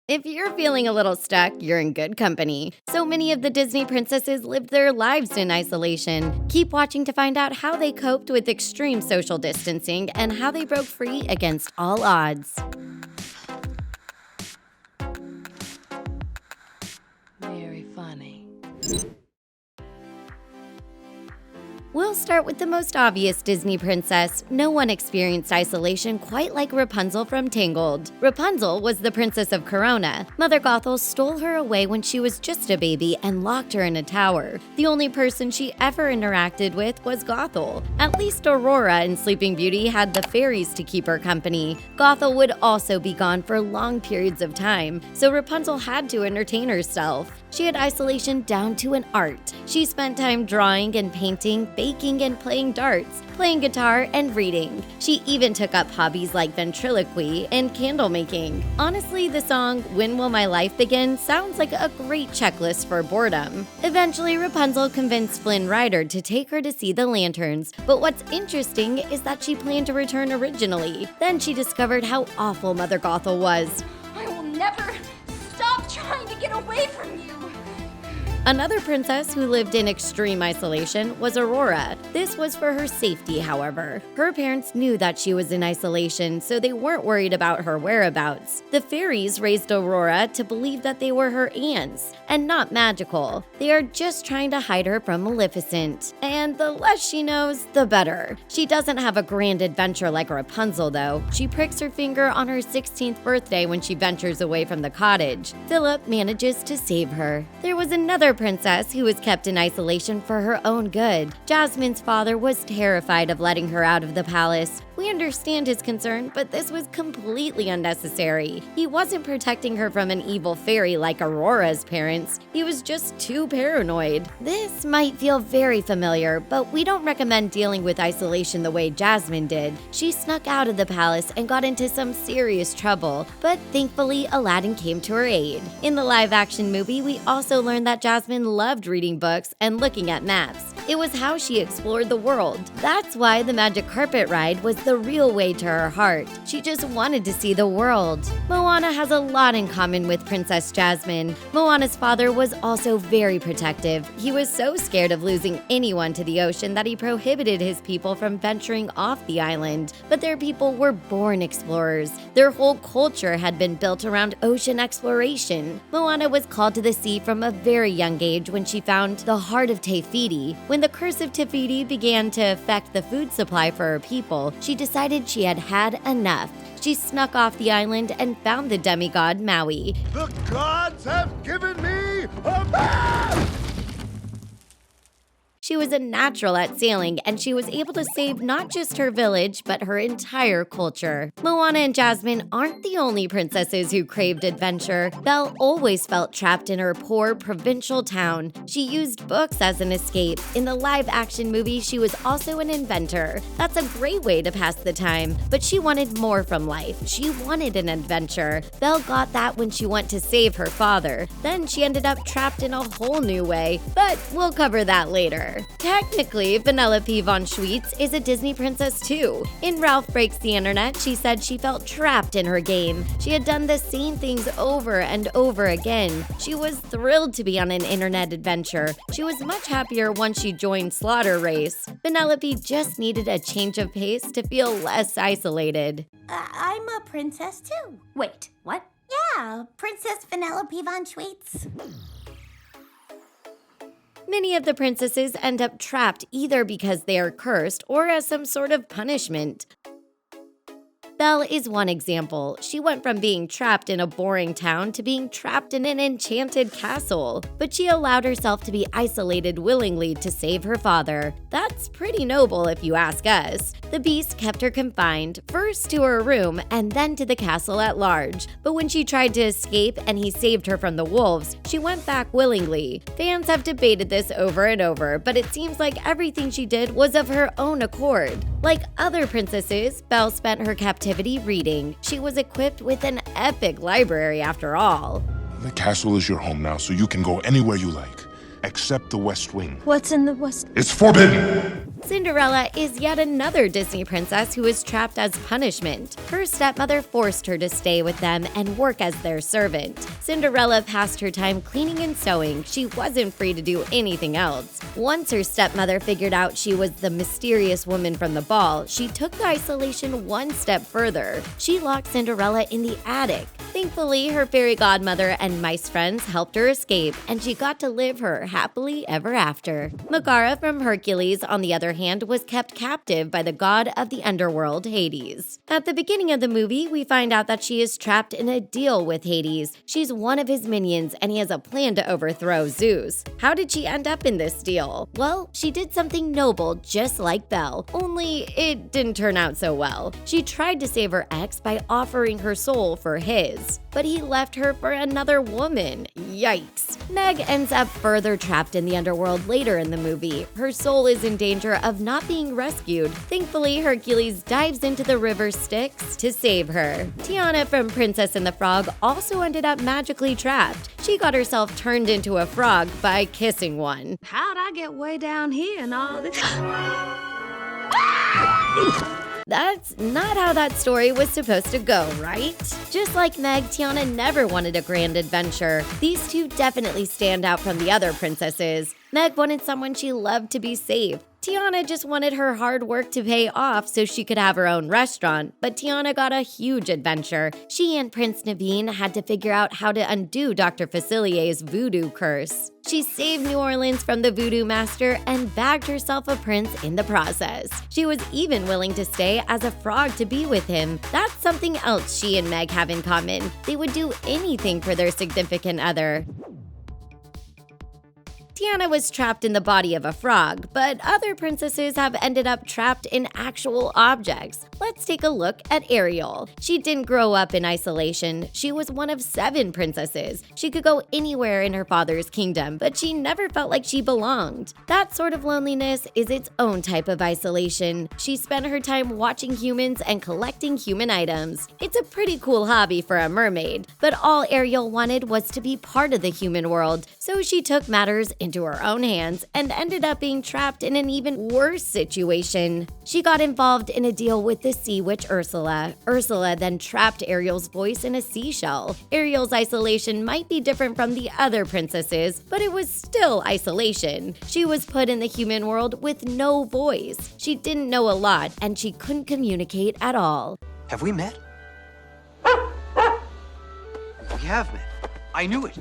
If you're feeling a little stuck, you're in good company. So many of the Disney princesses lived their lives in isolation. Keep watching to find out how they coped with extreme social distancing and how they broke free against all odds. Very funny. We'll start with the most obvious Disney princess. No one experienced isolation quite like Rapunzel from Tangled. Rapunzel was the princess of Corona. Mother Gothel stole her away when she was just a baby and locked her in a tower. The only person she ever interacted with was Gothel. At least Aurora in Sleeping Beauty had the fairies to keep her company. Gothel would also be gone for long periods of time, so Rapunzel had to entertain herself. She had isolation down to an art. She spent time drawing and painting, baking and playing darts, playing guitar and reading. She even took up hobbies like ventriloquy and candle making. Honestly, the song When Will My Life Begin sounds like a great checklist for boredom. Eventually, Rapunzel convinced Flynn Rider to take her to see the lanterns, but what's interesting is that she planned to return originally. Then she discovered how awful Mother Gothel was. I will never stop trying to get away from you. Another princess who lived in extreme isolation was Aurora. This was for her safety, however. Her parents knew that she was in isolation, so they weren't worried about her whereabouts. The fairies raised Aurora to believe that they were her aunts, and not magical. They are just trying to hide her from Maleficent. And the less she knows, the better. She doesn't have a grand adventure like Rapunzel, though. She pricks her finger on her 16th birthday when she ventures away from the cottage. Philip manages to save her. There was another princess who was kept in isolation for her own good. Jasmine's father was terrified of letting her out of the palace. We understand his concern, but this was completely unnecessary. He wasn't protecting her from an evil fairy like Aurora's parents. He was just too paranoid. This might feel very familiar, but we don't recommend dealing with isolation the way Jasmine did. She snuck out of the palace and got into some serious trouble, but thankfully Aladdin came to her aid. In the live-action movie, we also learned that Jasmine loved reading books and looking at maps. It was how she explored the world. That's why the magic carpet ride was the real way to her heart. She just wanted to see the world. Moana has a lot in common with Princess Jasmine. Moana's father was also very protective. He was so scared of losing anyone to the ocean that he prohibited his people from venturing off the island. But their people were born explorers. Their whole culture had been built around ocean exploration. Moana was called to the sea from a very young age when she found the heart of Te Fiti. When the curse of Te Fiti began to affect the food supply for her people, she decided she had had enough. She snuck off the island and found the demigod Maui. The gods have given me a man! She was a natural at sailing, and she was able to save not just her village, but her entire culture. Moana and Jasmine aren't the only princesses who craved adventure. Belle always felt trapped in her poor provincial town. She used books as an escape. In the live-action movie, she was also an inventor. That's a great way to pass the time, but she wanted more from life. She wanted an adventure. Belle got that when she went to save her father. Then she ended up trapped in a whole new way, but we'll cover that later. Technically, Vanellope von Schweetz is a Disney princess too. In Ralph Breaks the Internet, she said she felt trapped in her game. She had done the same things over and over again. She was thrilled to be on an internet adventure. She was much happier once she joined Slaughter Race. Vanellope just needed a change of pace to feel less isolated. I'm a princess too. Wait, what? Yeah, Princess Vanellope von Schweetz. Many of the princesses end up trapped either because they are cursed or as some sort of punishment. Belle is one example. She went from being trapped in a boring town to being trapped in an enchanted castle. But she allowed herself to be isolated willingly to save her father. That's pretty noble if you ask us. The Beast kept her confined, first to her room and then to the castle at large. But when she tried to escape and he saved her from the wolves, she went back willingly. Fans have debated this over and over, but it seems like everything she did was of her own accord. Like other princesses, Belle spent her captivity reading. She was equipped with an epic library after all. The castle is your home now, so you can go anywhere you like, except the West Wing. What's in the West? It's forbidden! Cinderella is yet another Disney princess who is trapped as punishment. Her stepmother forced her to stay with them and work as their servant. Cinderella passed her time cleaning and sewing. She wasn't free to do anything else. Once her stepmother figured out she was the mysterious woman from the ball, she took the isolation one step further. She locked Cinderella in the attic. Thankfully, her fairy godmother and mice friends helped her escape, and she got to live her happily ever after. Megara from Hercules, on the other hand, was kept captive by the god of the underworld, Hades. At the beginning of the movie, we find out that she is trapped in a deal with Hades. She's one of his minions, and he has a plan to overthrow Zeus. How did she end up in this deal? Well, she did something noble, just like Belle, only it didn't turn out so well. She tried to save her ex by offering her soul for his, but he left her for another woman. Yikes. Meg ends up further trapped in the underworld later in the movie. Her soul is in danger of not being rescued. Thankfully, Hercules dives into the river Styx to save her. Tiana from Princess and the Frog also ended up magically trapped. She got herself turned into a frog by kissing one. How'd I get way down here and all this? That's not how that story was supposed to go, right? Just like Meg, Tiana never wanted a grand adventure. These two definitely stand out from the other princesses. Meg wanted someone she loved to be safe. Tiana just wanted her hard work to pay off so she could have her own restaurant, but Tiana got a huge adventure. She and Prince Naveen had to figure out how to undo Dr. Facilier's voodoo curse. She saved New Orleans from the voodoo master and bagged herself a prince in the process. She was even willing to stay as a frog to be with him. That's something else she and Meg have in common. They would do anything for their significant other. Tiana was trapped in the body of a frog, but other princesses have ended up trapped in actual objects. Let's take a look at Ariel. She didn't grow up in isolation. She was one of 7 princesses. She could go anywhere in her father's kingdom, but she never felt like she belonged. That sort of loneliness is its own type of isolation. She spent her time watching humans and collecting human items. It's a pretty cool hobby for a mermaid, but all Ariel wanted was to be part of the human world, so she took matters into her own hands and ended up being trapped in an even worse situation. She got involved in a deal with the sea witch Ursula. Ursula then trapped Ariel's voice in a seashell. Ariel's isolation might be different from the other princesses, but it was still isolation. She was put in the human world with no voice. She didn't know a lot, and she couldn't communicate at all. Have we met? We have met. I knew it.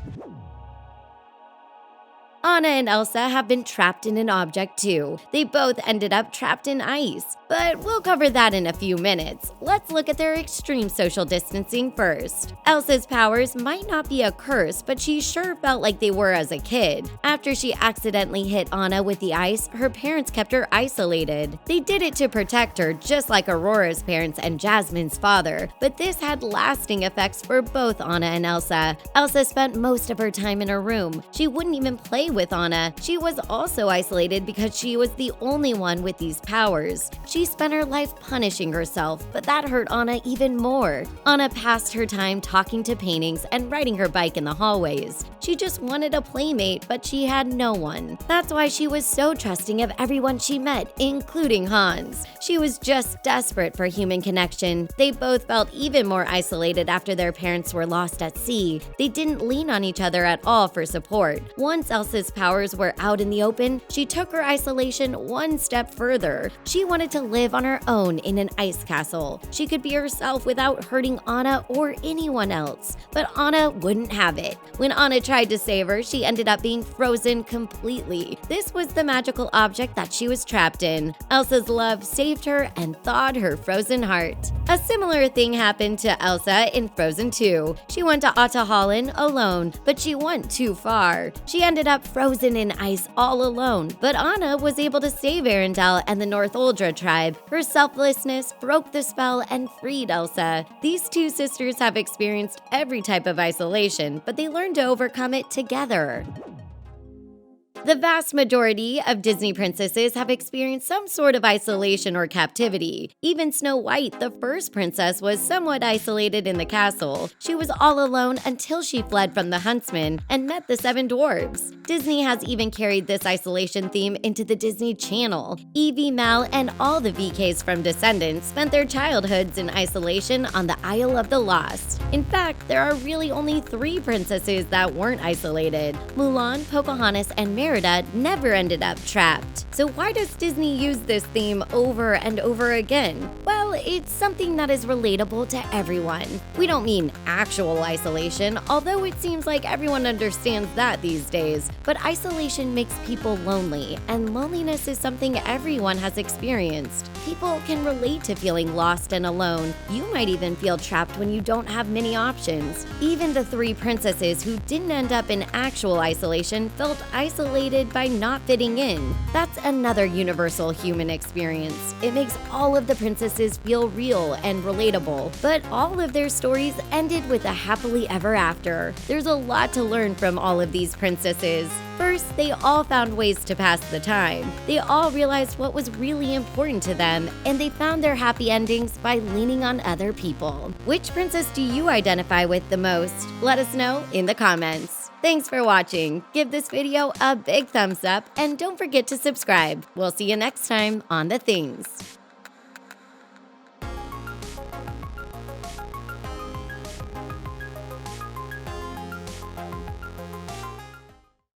Anna and Elsa have been trapped in an object too. They both ended up trapped in ice, but we'll cover that in a few minutes. Let's look at their extreme social distancing first. Elsa's powers might not be a curse, but she sure felt like they were as a kid. After she accidentally hit Anna with the ice, her parents kept her isolated. They did it to protect her, just like Aurora's parents and Jasmine's father, but this had lasting effects for both Anna and Elsa. Elsa spent most of her time in her room. She wouldn't even play with Anna. She was also isolated because she was the only one with these powers. She spent her life punishing herself, but that hurt Anna even more. Anna passed her time talking to paintings and riding her bike in the hallways. She just wanted a playmate, but she had no one. That's why she was so trusting of everyone she met, including Hans. She was just desperate for human connection. They both felt even more isolated after their parents were lost at sea. They didn't lean on each other at all for support. Once Elsa's powers were out in the open, she took her isolation one step further. She wanted to live on her own in an ice castle. She could be herself without hurting Anna or anyone else. But Anna wouldn't have it. When Anna tried to save her, she ended up being frozen completely. This was the magical object that she was trapped in. Elsa's love saved her and thawed her frozen heart. A similar thing happened to Elsa in Frozen 2. She went to Ahtohallan alone, but she went too far. She ended up frozen in ice all alone, but Anna was able to save Arendelle and the North Uldra tribe. Her selflessness broke the spell and freed Elsa. These two sisters have experienced every type of isolation, but they learned to overcome it together. The vast majority of Disney princesses have experienced some sort of isolation or captivity. Even Snow White, the first princess, was somewhat isolated in the castle. She was all alone until she fled from the huntsman and met the 7 dwarves. Disney has even carried this isolation theme into the Disney Channel. Evie, Mal, and all the VKs from Descendants spent their childhoods in isolation on the Isle of the Lost. In fact, there are really only 3 princesses that weren't isolated. Mulan, Pocahontas, and Merida never ended up trapped. So why does Disney use this theme over and over again? Well, it's something that is relatable to everyone. We don't mean actual isolation, although it seems like everyone understands that these days. But isolation makes people lonely, and loneliness is something everyone has experienced. People can relate to feeling lost and alone. You might even feel trapped when you don't have many options. Even the 3 princesses who didn't end up in actual isolation felt isolated by not fitting in. That's another universal human experience. It makes all of the princesses feel real and relatable, but all of their stories ended with a happily ever after. There's a lot to learn from all of these princesses. First, they all found ways to pass the time. They all realized what was really important to them, and they found their happy endings by leaning on other people. Which princess do you identify with the most? Let us know in the comments. Thanks for watching. Give this video a big thumbs up, and don't forget to subscribe. We'll see you next time on The Things.